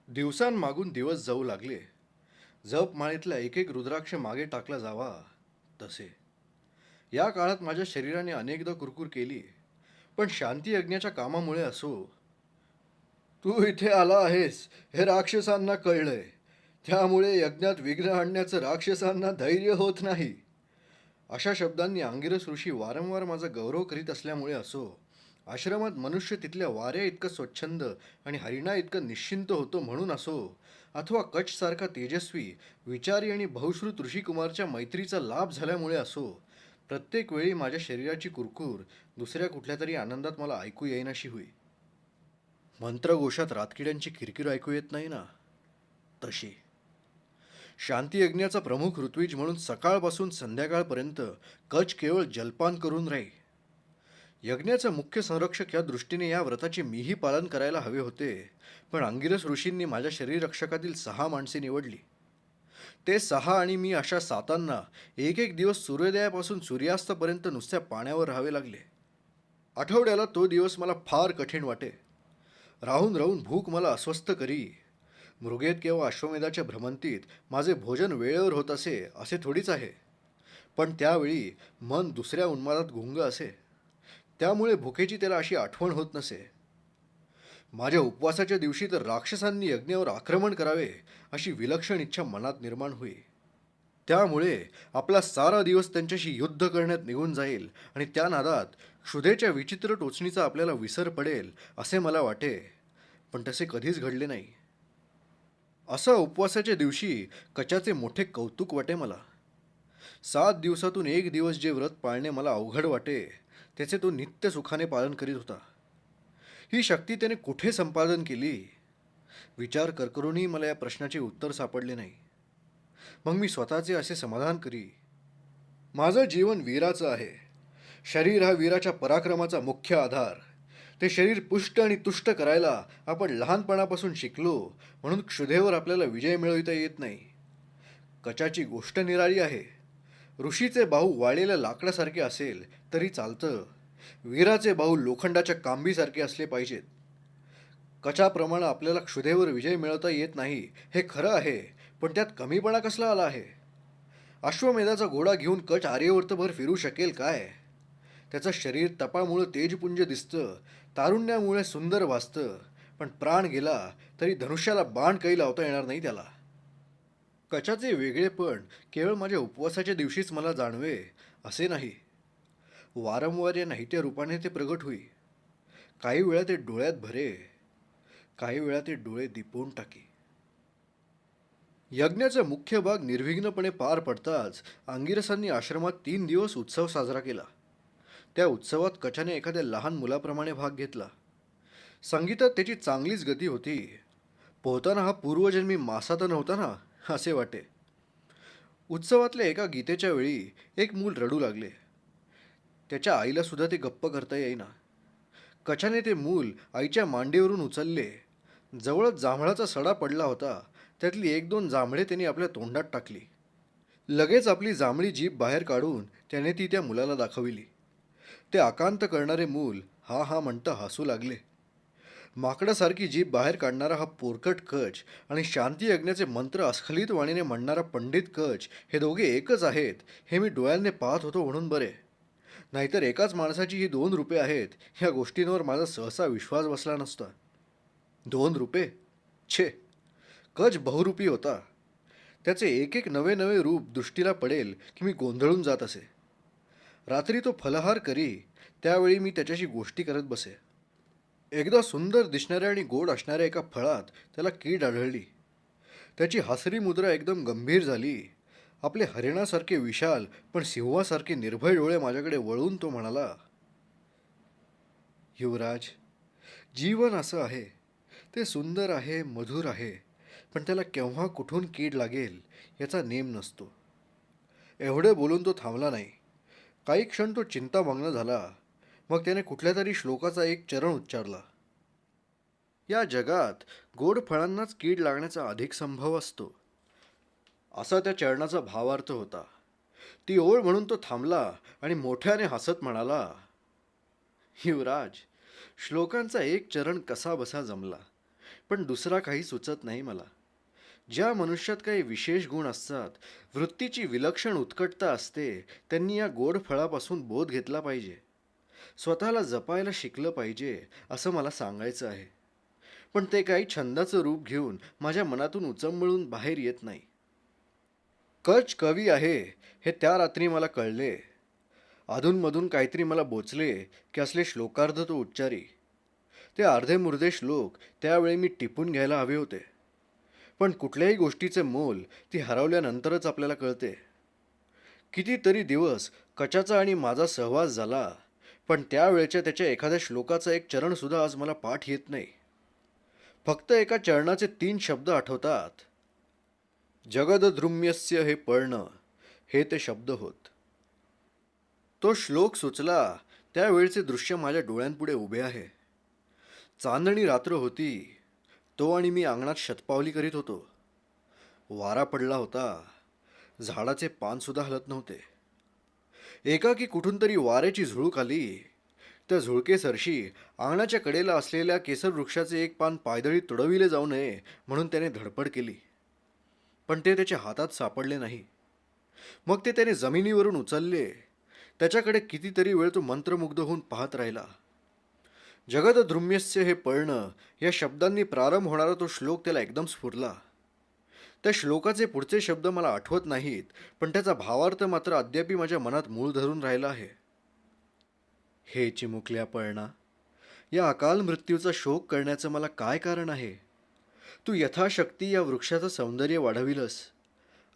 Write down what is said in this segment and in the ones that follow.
दिवसांमागून दिवस जाऊ लागले. जपमाळेतला एक एक रुद्राक्ष मागे टाकला जावा तसे. या काळात माझ्या शरीराने अनेकदा कुरकुर केली. पण शांती यज्ञाच्या कामामुळे असो, तू इथे आला आहेस हे राक्षसांना कळलंय. त्यामुळे यज्ञात विघ्न आणण्याचं राक्षसांना धैर्य होत नाही. अशा शब्दांनी अंगिरस ऋषी वारंवार माझा गौरव करीत असल्यामुळे असो, आश्रमात मनुष्य तिथल्या वाऱ्या इतकं स्वच्छंद आणि हरिणा इतकं निश्चिंत होतं म्हणून असो, अथवा कच्छ तेजस्वी विचारी आणि बहुश्रुत ऋषिकुमारच्या मैत्रीचा लाभ झाल्यामुळे असो, प्रत्येक वेळी माझ्या शरीराची कुरकूर दुसऱ्या कुठल्या तरी आनंदात मला ऐकू येईनाशी होई. मंत्रघोषात रातकिड्यांची किरकिर ऐकू येत नाही ना, तशी. शांतियज्ञाचा प्रमुख ऋत्विज म्हणून सकाळपासून संध्याकाळपर्यंत कच केवळ जलपान करून राही. यज्ञाचा मुख्य संरक्षक या दृष्टीने या व्रताचे मीही पालन करायला हवे होते, पण अंगिरस ऋषींनी माझ्या शरीररक्षकातील 6 माणसे निवडली. ते 6 आणि मी अशा 7 एक एक दिवस सूर्योदयापासून सूर्यास्तापर्यंत नुसत्या पाण्यावर राहावे लागले. आठवड्याला तो दिवस मला फार कठीण वाटे. राहून राहून भूक मला अस्वस्थ करी. मृगेत किंवा अश्वमेधाच्या भ्रमंतीत माझे भोजन वेळेवर होत असे थोडीच आहे. पण त्यावेळी मन दुसऱ्या उन्मादात गुंग असे. त्यामुळे भुकेची त्याला अशी आठवण होत नसे. माझ्या उपवासाच्या दिवशी तर राक्षसांनी यज्ञावर आक्रमण करावे अशी विलक्षण इच्छा मनात निर्माण होई. त्यामुळे आपला सारा दिवस त्यांच्याशी युद्ध करण्यात निघून जाईल आणि त्या नादात क्षुधेच्या विचित्र टोचणीचा आपल्याला विसर पडेल असे मला वाटे. पण तसे कधीच घडले नाही. असा उपवासाच्या दिवशी कचाचे मोठे कौतुक वाटे मला. 7 दिवसातून एक दिवस जे व्रत पाळणे मला अवघड वाटे, त्याचे तो नित्य सुखाने पालन करीत होता. ही शक्ती त्याने कुठे संपादन केली? विचार करूनही मला या प्रश्नाचे उत्तर सापडले नाही. मग मी स्वतःचे असे समाधान करी, माझं जीवन वीराचं आहे. शरीर हा वीराच्या पराक्रमाचा मुख्य आधार. ते शरीर पुष्ट आणि तुष्ट करायला आपण लहानपणापासून शिकलो, म्हणून क्षुधेवर आपल्याला विजय मिळविता येत नाही. कचाची गोष्ट निराळी आहे. ऋषीचे बाहू वाळलेल्या लाकडासारखे असेल तरी चालतं. वीराचे बाहू लोखंडाच्या कांबीसारखे असले पाहिजेत. कचाप्रमाणे आपल्याला क्षुधेवर विजय मिळवता येत नाही हे खरं आहे, पण त्यात कमीपणा कसला आला आहे? अश्वमेधाचा घोडा घेऊन कच आर्यवर्तभर फिरू शकेल काय? त्याचं शरीर तपामुळे तेजपुंज दिसतं, तारुण्यामुळे सुंदर भासतं, पण प्राण गेला तरी धनुष्याला बाण काही लावता येणार नाही त्याला. कचाचे वेगळेपण केवळ माझ्या उपवासाच्या दिवशीच मला जाणवे असे नाही. वारंवार या नाहीत्या रूपाने ते प्रगट होई. काही वेळा ते डोळ्यात भरे, काही वेळा ते डोळे दिपवून टाकी. यज्ञाचा मुख्य भाग निर्विघ्नपणे पार पडताच अंगिरसांनी आश्रमात 3 दिवस उत्सव साजरा केला. त्या उत्सवात कचाने एखाद्या लहान मुलाप्रमाणे भाग घेतला. संगीतात त्याची चांगलीच गती होती. पोहताना हा पूर्वजन्मी मासा तर नव्हता ना, असे वाटे. उत्सवातल्या एका गीतेच्या वेळी एक मूल रडू लागले. त्याच्या आईला सुद्धा ते गप्प करता येईना. कचाने ते मूल आईच्या मांडीवरून उचलले. जवळच जांभळाचा सडा पडला होता. त्यातली 1-2 जांभळे त्याने आपल्या तोंडात टाकली. लगेच आपली जांभळी जीभ बाहेर काढून त्याने ती त्या मुलाला दाखविली. ते आकांत करणारे मूल हा हा म्हणता हसू लागले. माकडासारखी जीभ बाहेर काढणारा हा पोरकट कच आणि शांती यज्ञाचे मंत्र अस्खलित वाणीने म्हणणारा पंडित कच हे दोघे एकच आहेत हे मी डोळ्यांनी पाहत होतो म्हणून बरे. नाहीतर एकाच माणसाची ही 2 रूपे आहेत ह्या गोष्टींवर माझा सहसा विश्वास बसला नसता. 2 रूपे? छे! कच बहुरूपी होता. त्याचे एक एक नवे नवे रूप दृष्टीला पडेल की मी गोंधळून जात असे. रात्री तो फलाहार करी, त्यावेळी मी त्याच्याशी गोष्टी करत बसे. एकदा सुंदर दिसणाऱ्या आणि गोड असणाऱ्या एका फळात त्याला कीड आढळली. त्याची हासरी मुद्रा एकदम गंभीर झाली. आपले हरिणासारखे विशाल पण सिंहासारखे निर्भय डोळे माझ्याकडे वळून तो म्हणाला, युवराज, जीवन असं आहे. ते सुंदर आहे, मधुर आहे, पण त्याला केव्हा कुठून कीड लागेल याचा नेम नसतो. एवढे बोलून तो थांबला नाही. काही क्षण तो चिंतामग्न झाला. मग त्याने कुठल्या तरी श्लोकाचा एक चरण उच्चारला. या जगात गोड फळांनाच कीड लागण्याचा अधिक संभव असतो, असा त्या चरणाचा भावार्थ होता. ती ओळ म्हणून तो थांबला आणि मोठ्याने हसत म्हणाला, युवराज, श्लोकांचा एक चरण कसा बसा जमला. पण दुसरा काही सुचत नाही मला. ज्या मनुष्यात काही विशेष गुण असतात, वृत्तीची विलक्षण उत्कटता असते, त्यांनी या गोड फळापासून बोध घेतला पाहिजे. स्वतःला जपायला शिकलं पाहिजे, असं मला सांगायचं आहे. पण ते काही छंदाचं रूप घेऊन माझ्या मनातून उचंबळून बाहेर येत नाही. कच कवी आहे, हे त्या रात्री मला कळले. अधूनमधून काहीतरी मला बोचले की असले श्लोकार्ध तो उच्चारी. ते अर्धे मुर्दे श्लोक त्यावेळी मी टिपून घ्यायला हवे होते. पण कुठल्याही गोष्टीचे मोल ती हरवल्यानंतरच आपल्याला कळते. कितीतरी दिवस कचाचा आणि माझा सहवास झाला, पण त्यावेळच्या त्याच्या एखाद्या श्लोकाचा एक चरणसुद्धा आज मला पाठ येत नाही. फक्त एका चरणाचे 3 शब्द आठवतात. जगदद्रुम्यस्य हे पळणं, हे ते शब्द होत. तो श्लोक सुचला त्यावेळचे दृश्य माझ्या डोळ्यांपुढे उभे आहे. चांदणी रात्र होती. तो आणि मी अंगणात शतपावली करीत होतो. वारा पडला होता. झाडाचे पानसुद्धा हलत नव्हते. एकाकी कुठून तरी वाऱ्याची झुळूक आली. त्या झुळकेसरशी अंगणाच्या कडेला असलेल्या केसर वृक्षाचे एक पान पायदळी तुडविले जाऊ नये म्हणून त्याने धडपड केली. पण ते त्याच्या हातात सापडले नाही. मग ते त्याने जमिनीवरून उचलले. त्याच्याकडे कितीतरी वेळ तो मंत्रमुग्ध होऊन पाहत राहिला. जगदद्रुम्यस्य हे पळणं या शब्दांनी प्रारंभ होणारा तो श्लोक त्याला एकदम स्फुरला. त्या श्लोकाचे पुढचे शब्द मला आठवत नाहीत, पण त्याचा भावार्थ मात्र अद्यापि माझ्या मनात मूळ धरून राहिला आहे. हे चिमुकल्या पळणा, या अकाल मृत्यूचा शोक करण्याचं मला काय कारण आहे? तू यथाशक्ती या वृक्षाचं सौंदर्य वाढविलंस.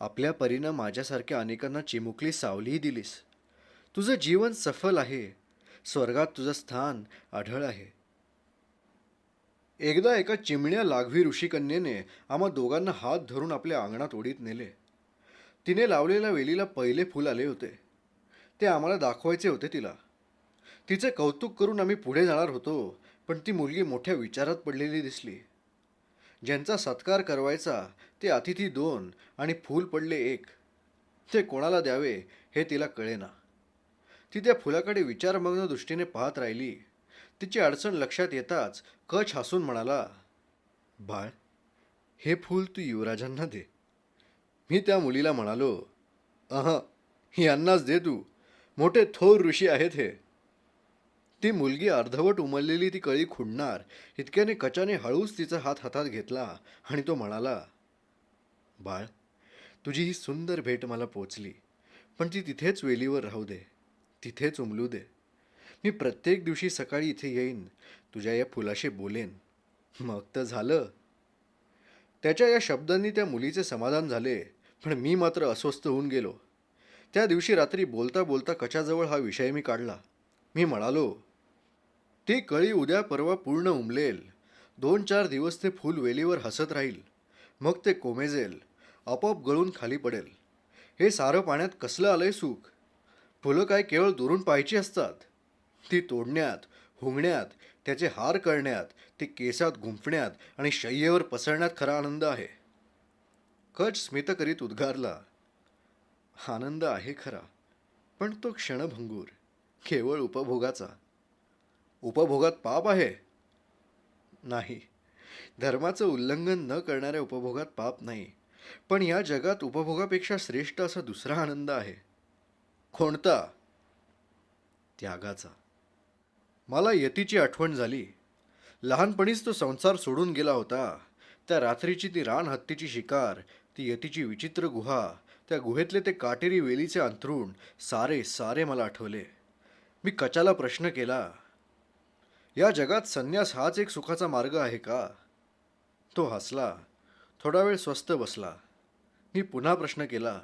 आपल्या परीनं माझ्यासारख्या अनेकांना चिमुकली सावलीही दिलीस. तुझं जीवन सफल आहे. स्वर्गात तुझं स्थान आढळ आहे. एकदा एका चिमण्या लाघवी ऋषिकन्येने आम्हा दोघांना हात धरून आपल्या अंगणात ओढीत नेले. तिने लावलेल्या वेलीला पहिले फूल आले होते. ते आम्हाला दाखवायचे होते तिला. तिचे कौतुक करून आम्ही पुढे जाणार होतो, पण ती मुलगी मोठ्या विचारात पडलेली दिसली. ज्यांचा सत्कार करवायचा ते अतिथी 2 आणि फूल पडले 1. ते कोणाला द्यावे हे तिला कळेना. ती त्या फुलाकडे विचारमग्न दृष्टीने पाहत राहिली. तिची अडचण लक्षात येताच कच हसून म्हणाला, बाळ, हे फूल तू युवराजांना दे. मी त्या मुलीला म्हणालो, यांनाच दे तू. मोठे थोर ऋषी आहेत हे. ती मुलगी अर्धवट उमललेली ती कळी खुडणार इतक्याने कचाने हळूच तिचा हात हातात घेतला आणि तो म्हणाला, बाळ, तुझी ही सुंदर भेट मला पोचली, पण ती तिथेच वेलीवर राहू दे. तिथेच उमलू दे. मी प्रत्येक दिवशी सकाळी इथे येईन, तुझ्या या फुलाशी बोलेन. मग तर झालं. त्याच्या या शब्दांनी त्या मुलीचे समाधान झाले, पण मी मात्र अस्वस्थ होऊन गेलो. त्या दिवशी रात्री बोलता बोलता कचाजवळ हा विषय मी काढला. मी म्हणालो, ती कळी उद्या परवा पूर्ण उमलेल. 2-4 दिवस ते फूल वेलीवर हसत राहील. मग ते कोमेजेल, आपोआप गळून खाली पडेल. हे सारं पाण्यात कसलं आलंय सुख. फुलं काय केवळ दुरून पाहायची असतात. ती तोडण्यात, हुंगण्यात, त्याचे हार करण्यात, ते केसात गुंफण्यात आणि शय्येवर पसरण्यात खरा आनंद आहे. कच स्मित करीत उद्गारला, आनंद आहे खरा, पण तो क्षणभंगूर, केवळ उपभोगाचा. उपभोगात पाप आहे? नाही, धर्माचं उल्लंघन न करणाऱ्या उपभोगात पाप नाही. पण या जगात उपभोगापेक्षा श्रेष्ठ असा दुसरा आनंद आहे. कोणता? त्यागाचा. मला यतीची आठवण झाली. लहानपणीच तो संसार सोडून गेला होता. त्या रात्रीची ती रानहत्तीची शिकार, ती यतीची विचित्र गुहा, त्या गुहेतले ते काटेरी वेलीचे अंथरूण, सारे सारे मला आठवले. मी कचाला प्रश्न केला, या जगात संन्यास हाच एक सुखाचा मार्ग आहे का? तो हसला. थोडा वेळ स्वस्थ बसला. मी पुन्हा प्रश्न केला,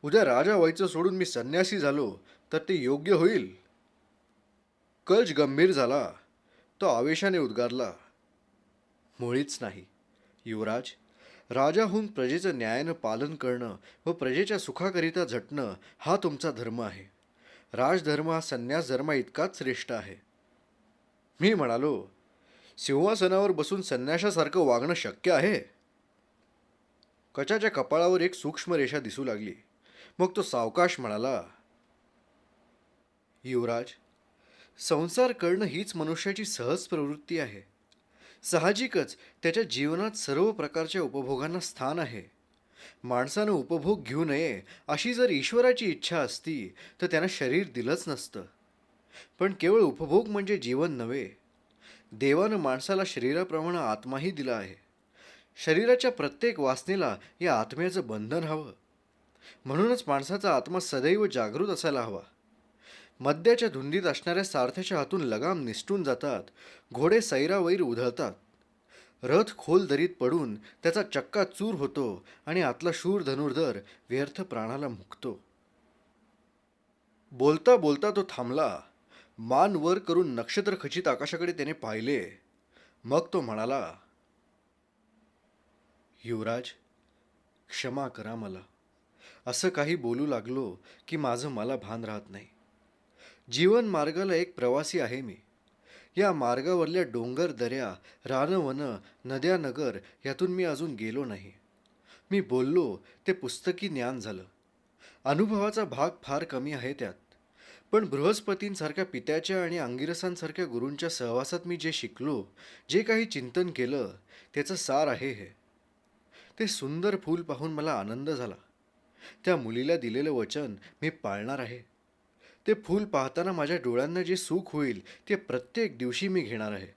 उद्या राजा व्हायचं सोडून मी संन्यासी झालो तर ते योग्य होईल? कच गंभीर झाला. तो आवेशाने उद्गारला, मुळीच नाही युवराज. राजा होऊन प्रजेचं न्यायानं पालन करणं व प्रजेच्या सुखाकरिता झटणं हा तुमचा धर्म आहे. राजधर्म हा संन्यास धर्मा इतकाच श्रेष्ठ आहे. मी म्हणालो, सिंहासनावर बसून संन्याशासारखं वागणं शक्य आहे? कचाच्या कपाळावर एक सूक्ष्म रेषा दिसू लागली. मग तो सावकाश म्हणाला, युवराज, संसार करणं हीच मनुष्याची सहज प्रवृत्ती आहे. साहजिकच त्याच्या जीवनात सर्व प्रकारच्या उपभोगांना स्थान आहे. माणसानं उपभोग घेऊ नये अशी जर ईश्वराची इच्छा असती तर त्यानं शरीर दिलंच नसतं. पण केवळ उपभोग म्हणजे जीवन नव्हे. देवानं माणसाला शरीराप्रमाणे आत्माही दिला आहे. शरीराच्या प्रत्येक वासनेला या आत्म्याचं बंधन हवं. म्हणूनच माणसाचा आत्मा सदैव जागृत असायला हवा. मद्याच्या धुंदीत असणाऱ्या सारथ्याच्या हातून लगाम निसटून जातात. घोडे सैरावैर उधळतात. रथ खोल दरीत पडून त्याचा चक्का चूर होतो आणि आतला शूर धनुर्धर व्यर्थ प्राणाला मुकतो. बोलता बोलता तो थांबला. मान वर करून नक्षत्रखचित आकाशाकडे त्याने पाहिले. मग तो म्हणाला, युवराज, क्षमा करा मला. असं काही बोलू लागलो की माझं मला भान राहत नाही. जीवन मार्गाला एक प्रवासी आहे मी. या मार्गावरल्या डोंगर दऱ्या, रानवनं, नद्या नगर यातून मी अजून गेलो नाही. मी बोललो ते पुस्तकी ज्ञान झालं. अनुभवाचा भाग फार कमी आहे त्यात. पण बृहस्पतींसारख्या पित्याच्या आणि अंगिरसांसारख्या गुरूंच्या सहवासात मी जे शिकलो, जे काही चिंतन केलं, त्याचं सार आहे हे. ते सुंदर फूल पाहून मला आनंद झाला. त्या मुलीला दिलेलं वचन मी पाळणार आहे. ते फूल पाहताना माझ्या डोळ्यांना जे सुख होईल ते प्रत्येक दिवशी मी घेणार आहे.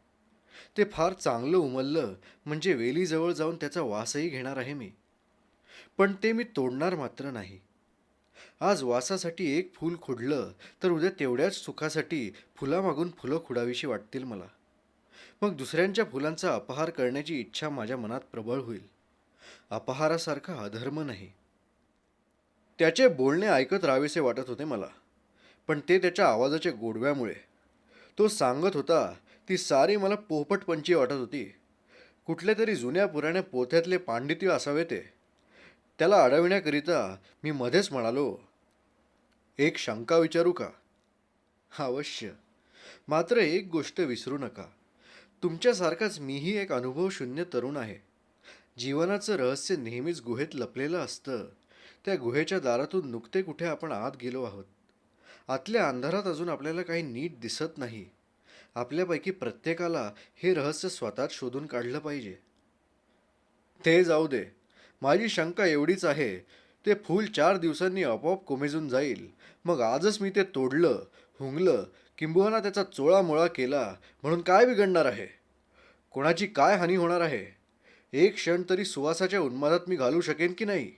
ते फार चांगलं उमललं म्हणजे वेलीजवळ जाऊन त्याचा वासही घेणार आहे मी. पण ते मी तोडणार मात्र नाही. आज वासासाठी एक फूल खुडलं तर उद्या तेवढ्याच सुखासाठी फुलामागून फुलं खुडावीशी वाटतील मला. मग दुसऱ्यांच्या फुलांचा अपहार करण्याची इच्छा माझ्या मनात प्रबळ होईल. अपहारासारखा अधर्म नाही. त्याचे बोलणे ऐकत राहावेसे वाटत होते मला. पण ते त्याच्या आवाजाच्या गोडव्यामुळे. तो सांगत होता ती सारी मला पोपटपंची वाटत होती. कुठल्या तरी जुन्या पुराण्या पोथ्यातले पांडित्य असावे ते. त्याला अडविण्याकरिता मी मध्येच म्हणालो, एक शंका विचारू का? अवश्य. मात्र एक गोष्ट विसरू नका. तुमच्यासारखाच मीही एक अनुभवशून्य तरुण आहे. जीवनाचं रहस्य नेहमीच गुहेत लपलेलं असतं. त्या गुहेच्या दारातून नुकते कुठे आपण आत गेलो आहोत. आतल्या अंधारात अजून आपल्याला काही नीट दिसत नाही. आपल्यापैकी प्रत्येकाला हे रहस्य स्वतःच शोधून काढलं पाहिजे. ते जाऊ दे. माझी शंका एवढीच आहे. ते फूल 4 दिवसांनी आपोआप कोमेजून जाईल. मग आजच मी ते तोडलं, हुंगलं, किंबहुना त्याचा चोळामोळा केला म्हणून काय बिघडणार आहे? कोणाची काय हानी होणार आहे? एक क्षण तरी सुवासाच्या उन्मादात मी घालू शकेन की नाही?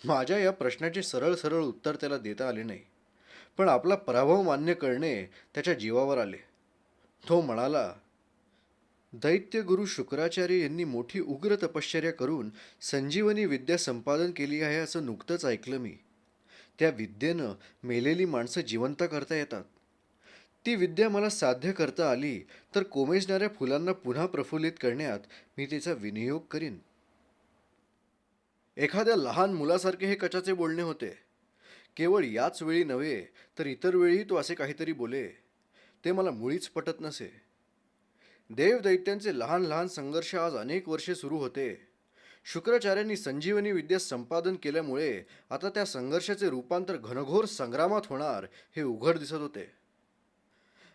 माझ्या या प्रश्नाचे सरळ सरळ उत्तर त्याला देता आले नाही. पण आपला पराभव मान्य करणे त्याच्या जीवावर आले. तो म्हणाला, दैत्यगुरु शुक्राचार्य यांनी मोठी उग्र तपश्चर्या करून संजीवनी विद्या संपादन केली आहे असं नुकतंच ऐकलं मी. त्या विद्येनं मेलेली माणसं जिवंत करता येतात. ती विद्या मला साध्य करता आली तर कोमेजणाऱ्या फुलांना पुन्हा प्रफुल्लित करण्यात मी तिचा विनियोग करीन. एखाद्या लहान मुलासारखे हे कचाचे बोलणे होते. केवळ याच वेळी नव्हे तर इतर वेळीही तो असे काहीतरी बोले. ते मला मुळीच पटत नसे. देवदैत्यांचे लहान लहान संघर्ष आज अनेक वर्षे सुरू होते. शुक्राचार्यांनी संजीवनी विद्या संपादन केल्यामुळे आता त्या संघर्षाचे रूपांतर घनघोर संग्रामात होणार हे उघड दिसत होते.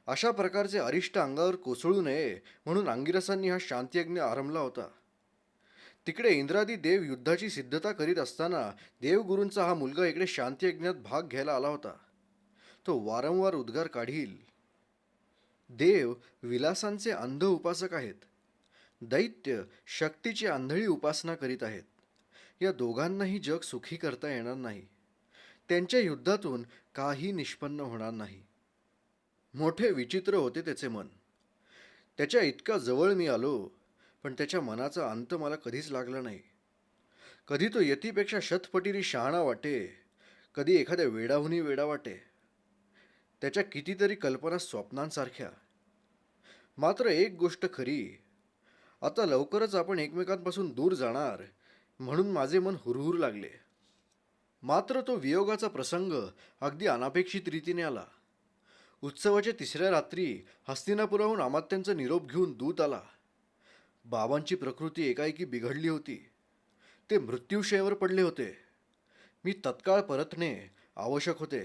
अशा प्रकारचे अरिष्ट अंगावर कोसळू नये म्हणून अंगिरसांनी हा शांतियज्ञ आरंभला होता. तिकडे इंद्रादी देव युद्धाची सिद्धता करीत असताना देवगुरूंचा हा मुलगा इकडे शांतियज्ञात भाग घ्यायला आला होता. तो वारंवार उद्गार काढील. देव विलासांचे अंध उपासक आहेत. दैत्य शक्तीची आंधळी उपासना करीत आहेत. या दोघांनाही जग सुखी करता येणार नाही. त्यांच्या युद्धातून काही निष्पन्न होणार नाही. मोठे विचित्र होते त्याचे मन. त्याच्या इतका जवळ मी आलो, पण त्याच्या मनाचा अंत मला कधीच लागला नाही. कधी तो यतीपेक्षा शतपटीने शहाणा वाटे, कधी एखाद्या वेडाहूनही वेडा वाटे. त्याच्या कितीतरी कल्पना स्वप्नांसारख्या. मात्र एक गोष्ट खरी, आता लवकरच आपण एकमेकांपासून दूर जाणार म्हणून माझे मन हुरहुर लागले. मात्र तो वियोगाचा प्रसंग अगदी अनपेक्षित रीतीने आला. उत्सवाच्या तिसऱ्या रात्री हस्तिनापुराहून अमात्यांचा निरोप घेऊन दूत आला. बाबांची प्रकृती एकाएकी बिघडली होती. ते मृत्यूशय्यावर पडले होते. मी तत्काळ परतणे आवश्यक होते.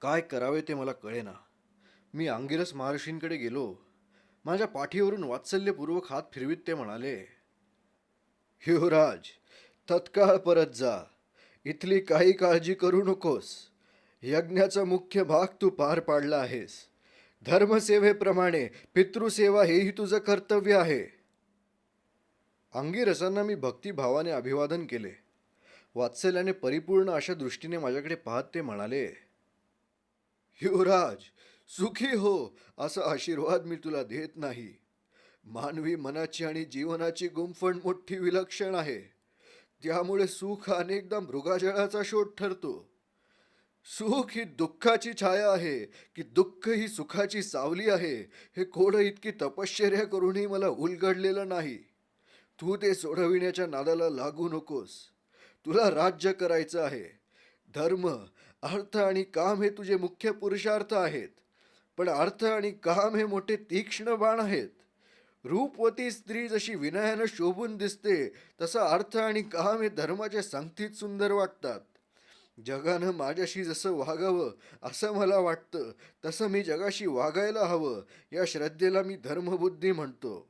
काय करावे ते मला कळेना. मी अंगिरस महर्षींकडे गेलो. माझ्या पाठीवरून वात्सल्यपूर्वक हात फिरवीत ते म्हणाले, युवराज, तत्काळ परत जा. इथली काही काळजी करू नकोस. यज्ञाचा मुख्य भाग तू पार पाडला आहेस. धर्मसेवेप्रमाणे पितृसेवा हेही तुझं कर्तव्य आहे. अंगिरसांना मी भक्तिभावाने अभिवादन केले. वात्सल्याने परिपूर्ण अशा दृष्टीने माझ्याकडे पाहत ते म्हणाले, युवराज, सुखी हो असा आशीर्वाद मी तुला देत नाही. मानवी मनाची आणि जीवनाची गुंफण मोठी विलक्षण आहे. त्यामुळे सुख अनेकदा मृगाजळाचा शोध ठरतो. सुख ही दुःखाची छाया आहे की दुःख ही सुखाची सावली आहे, हे कोडं इतकी तपश्चर्या करूनही मला उलगडलेलं नाही. तू ते सोडविण्याच्या नादाला लागू नकोस. तुला राज्य करायचं आहे. धर्म, अर्थ आणि काम हे तुझे मुख्य पुरुषार्थ आहेत. पण अर्थ आणि काम हे मोठे तीक्ष्ण बाण आहेत. रूपवती स्त्री जशी विनयानं शोभून दिसते, तसा अर्थ आणि काम हे धर्माच्या संगतीत सुंदर वाटतात. जगानं माझ्याशी जसं वागावं असं मला वाटतं, तसं मी जगाशी वागायला हवं. या श्रद्धेला मी धर्मबुद्धी म्हणतो.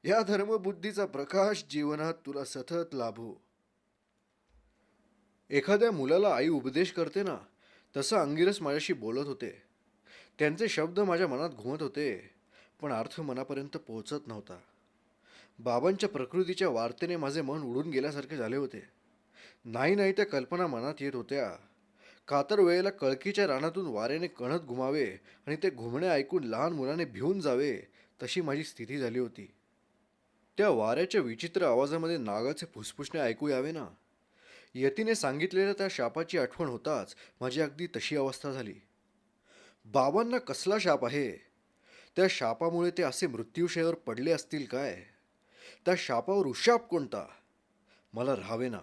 या धर्मबुद्धीचा प्रकाश जीवनात तुला सतत लाभो. एखाद्या मुलाला आई उपदेश करते ना, तसं अंगिरस माझ्याशी बोलत होते. त्यांचे शब्द माझ्या मनात घुमत होते, पण अर्थ मनापर्यंत पोहोचत नव्हता. बाबांच्या प्रकृतीच्या वार्तेने माझे मन उडून गेल्यासारखे झाले होते. नाही नाही त्या कल्पना मनात येत होत्या. कातर वेळेला कळकीच्या रानातून वाऱ्याने कणत घुमावे आणि ते घुमणे ऐकून लहान मुलाने भिवून जावे, तशी माझी स्थिती झाली होती. त्या वाऱ्याच्या विचित्र आवाजामध्ये नागाचे फुसफुसणे ऐकू यावे ना. यतीने सांगितलेल्या त्या शापाची आठवण होताच माझी अगदी तशी अवस्था झाली. बाबांना कसला शाप आहे? त्या शापामुळे ते असे मृत्यूशयावर पडले असतील काय? त्या शापावर उशाप कोणता? मला राहावेना.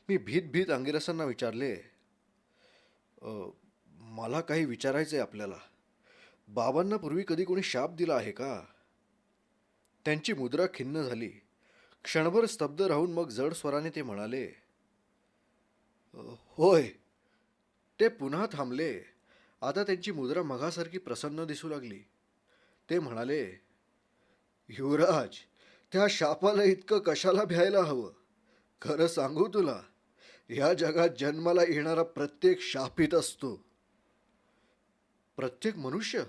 मी भीत भीत अंगिरसांना विचारले, मला काही विचारायचं आहे आपल्याला. बाबांना पूर्वी कधी कोणी शाप दिला आहे का? त्यांची मुद्रा खिन्न झाली. क्षणभर स्तब्ध राहून मग जड स्वराने ते म्हणाले, होय. ते पुन्हा थांबले. आता त्यांची मुद्रा मघासारखी प्रसन्न दिसू लागली. ते म्हणाले, युवराज, त्या शापाला इतकं कशाला भ्यायला हवं? खरं सांगू तुला, या जगात जन्माला येणारा प्रत्येक शापित असतो. प्रत्येक मनुष्य?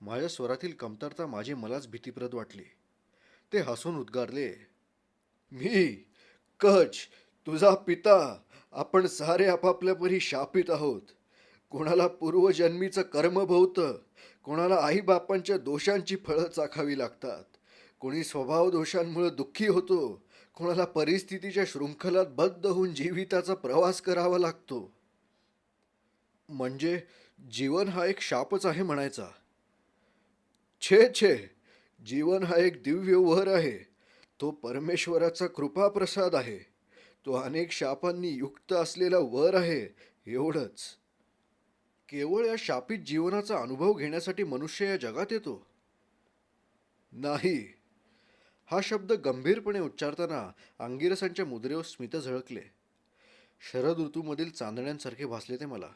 माझ्या स्वरातील कमतरता माझी मलाच भीतीप्रद वाटली. ते हसून उद्गारले, मी, कच, तुझा पिता, आपण सारे आपापल्या परी शापित आहोत. कोणाला पूर्वजन्मीचं कर्म भोवतं, कोणाला आईबापांच्या दोषांची फळं चाखावी लागतात, कोणी स्वभाव दोषांमुळे दुःखी होतो, कोणाला परिस्थितीच्या शृंखलात बद्ध होऊन जीविताचा प्रवास करावा लागतो. म्हणजे जीवन हा एक शापच आहे म्हणायचा? छे छे, जीवन हा एक दिव्य वर आहे. तो परमेश्वराचा कृपाप्रसाद आहे. तो अनेक शापांनी युक्त असलेला वर आहे, एवढंच. केवळ या शापित जीवनाचा अनुभव घेण्यासाठी मनुष्य या जगात येतो? नाही. हा शब्द गंभीरपणे उच्चारताना अंगिरसांच्या मुद्रेवर स्मित झळकले. शरद ऋतूमधील चांदण्यांसारखे भासले ते मला.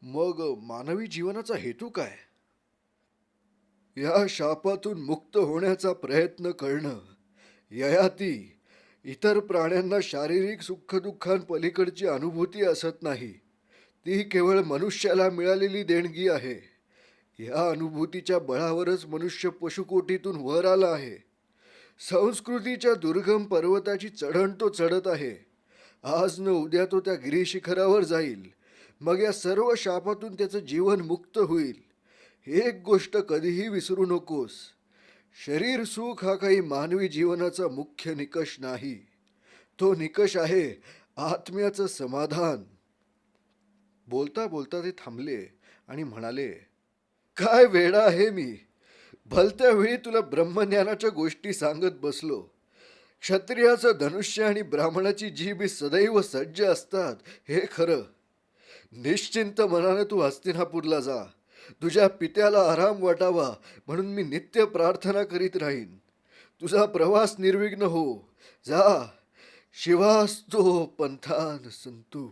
मग मानवी जीवनाचा हेतू काय? या शापातून मुक्त होण्याचा प्रयत्न करणं. ययाती, इतर प्राण्यांना शारीरिक सुखदुःखांपलीकडची अनुभूती असत नाही. ती केवळ मनुष्याला मिळालेली देणगी आहे. या अनुभूतीच्या बळावरच मनुष्य पशुकोटीतून वर आला आहे. संस्कृतीच्या दुर्गम पर्वताची चढण तो चढत आहे. आज न उद्या तो त्या गिरीशिखरावर जाईल. मग या सर्व शापातून त्याचं जीवन मुक्त होईल. एक गोष्ट कधीही विसरू नकोस, शरीर सुख हा काही मानवी जीवनाचा मुख्य निकष नाही. तो निकष आहे आत्म्याचं समाधान. बोलता बोलता ते थांबले आणि म्हणाले, काय वेडा आहे मी. भलत्या वेळी तुला ब्रह्मज्ञानाच्या गोष्टी सांगत बसलो. क्षत्रियाचं धनुष्य आणि ब्राह्मणाची जीभ ही सदैव सज्ज असतात, हे खरं. निश्चिंत मनाने तू हस्तिनापूरला जा. तुझ्या पित्याला आराम वाटावा म्हणून मी नित्य प्रार्थना करीत राहीन. तुझा प्रवास निर्विघ्न हो. जा. शिवास्तो पंथान संतू.